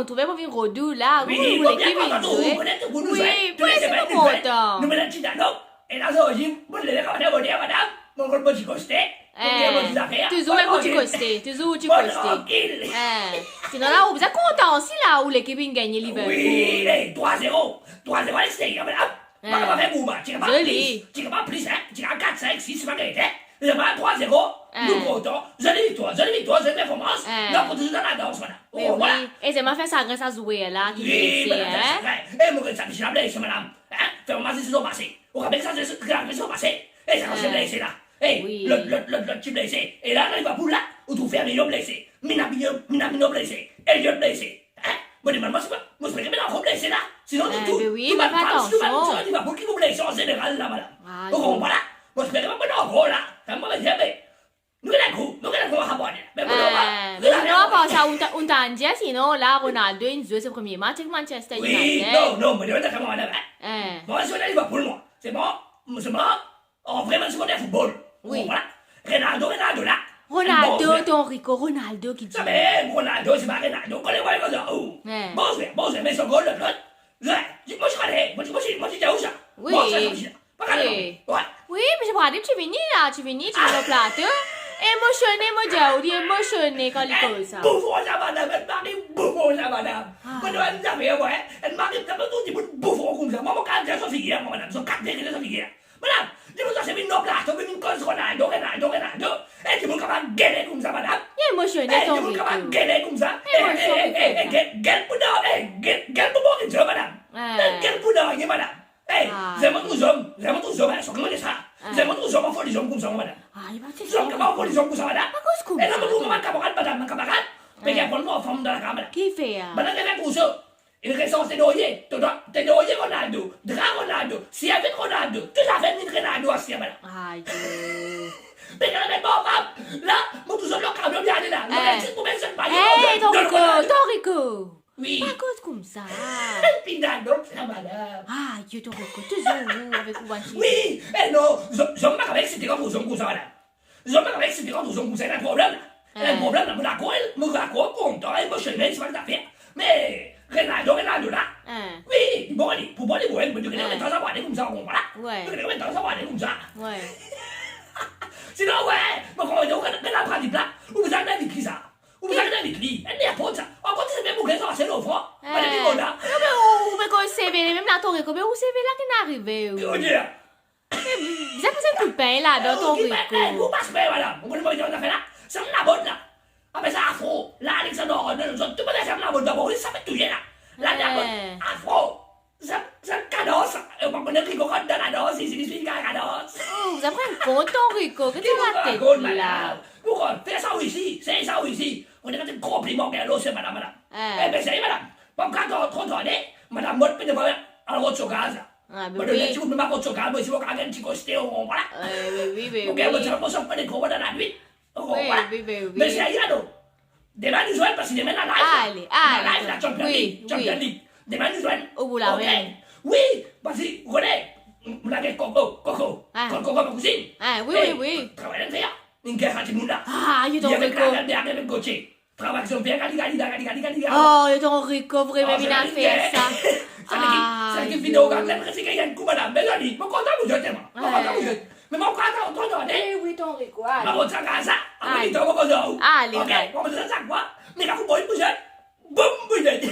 on trouvait pour venir Rodou là. Oui, Vous bon, l'équipe bien content, jouait. vous connaissez tout, vous nous Oui, jouez. pour les pas content. Nous mettons petit anneau. Et là, ça aussi, vous les regardez, vous dites, madame, mon gros petit costé. Tu joues un petit costé. Tu joues un petit costé. Tranquille. Sinon là, vous êtes content aussi là où l'équipe a gagné Liverpool. Oui, 3-0. 3-0 à l'extérieur, madame. Madame, avec vous, tu n'as pas plus. Tu n'as pas plus, hein. Tu n'as 4, 5, 6, tu vas gagner. Il y a 3-0. Nous comptons. Jolie victoire, jolie performance. Nous continuons dans la danse, madame. Mais oui. Et c'est ma fait ça grâce à jouer là. Oui, madame, c'est vrai. Et moi, ça me dit la blesse, madame. Fais-moi masser ce passé. On rappelle ça, c'est la saison passée. Et ça, c'est blessé là. Hey, le petit blessé. Et là, il va pour là, où tout faire million blessé. Minamino blessé. Elliot blessé. Moi, moi, je peux pas blessé là. Sinon, tout oui, mais fais attention. Il va pour qui vous blessez en général là, madame. Donc, voilà. Moi, je peux pas gros là. Moi, je vais nous allons à Hawaii. Mais sinon, pas ça, on t'a dit, sinon, là, Ronaldo, il joue ses premiers matchs avec Manchester United. Oui, non, mais on est comment madame. Moi, je suis allé pour moi. C'est bon, en vraiment, c'est mon football. Oui. Voilà. Ronaldo là. Ronaldo, ton Rico, Ronaldo qui dit. Ça mais Ronaldo, c'est pas Ronaldo. Qu'on les voit comme ça. Bon, mais son goal, le plot. Moi, je connais. Moi, je dis où ça. Oui. Bon, ça, oui. Oui, mais je parle de tu viens là, tu viens le plateau. Émotionné quand il cause ça. Bouffon, ça, madame. Elle m'arrive bouffon, ça, madame. Moi, je savais, ouais. Elle m'arrive comme tout petit bouffon comme ça. Moi, mon cadre, c'est Sophie, madame. Son cadre, c'est Sophie. Madame, dis-moi ça, c'est une plateau, une cause Ronaldo. Et dis-moi comment gueuler comme ça, madame. Émotionné, ton dis-moi comment gueuler comme ça. Gueule pour nous, madame. Gueule pour nous, madame. J'aime tous hommes, sont comme ça. J'aime tous hommes, faut les hommes comme ça, madame. Les hommes comment faut les hommes comme ça, madame. Et là, ma camarade, madame, ma camarade. Mais il y a pas de femme dans la caméra. Qui fait Madame, elle est comme ça. Il reste Tenoyer, Ronaldo, Ronaldo, si avec Ronaldo, tu l'as fait une Ronaldo aussi, madame. Aïe. Mais elle est pas femme. Là, moi, tout seul, le camion vient là. Hé, Torico. Oui. Pas cause comme ça. Pinando, ça, madame. Aïe, Torico, tu joues avec Ouanchi. Oui, eh non, je me avec c'était quand vous comme ça, madame. Je me avec c'était quand vous comme ça, il y a un problème. Il y a un problème, je me raccorde, content, émotionnel, c'est pas l'affaire. Mais, Ronaldo là. Oui, bon, allez, pour les boîtes, mais tu connais comment ça va aller comme ça, voilà. Ouais. Tu connais comment ça va aller comme ça. Ouais. Sinon, ouais, mais comment on a pris du plat, ou vous avez dit ça. Ou vous avez dit lui, elle n'est pas ça. En contre, c'est même pour qu'elle soit assez l'offre. Elle est bon là. Mais quand c'est même la Torico, mais où c'est là qui n'arrive? Que dire? Vous avez un coup de pain là dans Torico. Vous passez bien, madame. Vous connaissez pas ce qu'on a fait là? C'est la bonne là. Ah, mais c'est afro. Là, Alexandre, tout le monde est la bonne d'abord. Ça fait tout là. Là, la bonne. Afro. C'est cadence. On va connaître Rico dans la danse. C'est une cadence. Vous avez un compte Torico. Qu'est-ce que tu as tête là? Pourquoi? Fais ça ici. C'est ça ici. On est un compliment qu'elle a c'est madame. Eh bien, c'est madame. Pas quand on tourner, madame, moi, je peux pas aller au chocage. Si vous ne m'avez pas chocage, moi, si vous avez un petit costé, voilà. Oui. Ok, vous savez pas ça, vous gros dans la nuit. Oui. Mais c'est ailleurs, non? Demain, nous jouons parce que demain, la live. La live, la Champions League. Demain, nous jouons. Au bout là, oui. Parce que, vous connaissez, vous l'avez Coco, ma cousine. Oui. Travaille dans le une guerre à Timunda. Il est en Rico. Avec Gauthier. Travaille sur le bien, gali. Oh, il est en Rico, vraiment bien fait ça. C'est une vidéo quand même, c'est qu'il y a un coup, madame. Mais allez, mon content vous êtes, mais mon content, on t'en donne. Oui, ton Rico. Ma bonne sang à ça. Allez, on va Allez, ok, on va faire ça quoi? Mais là, vous pouvez bouger. Boum, vous êtes.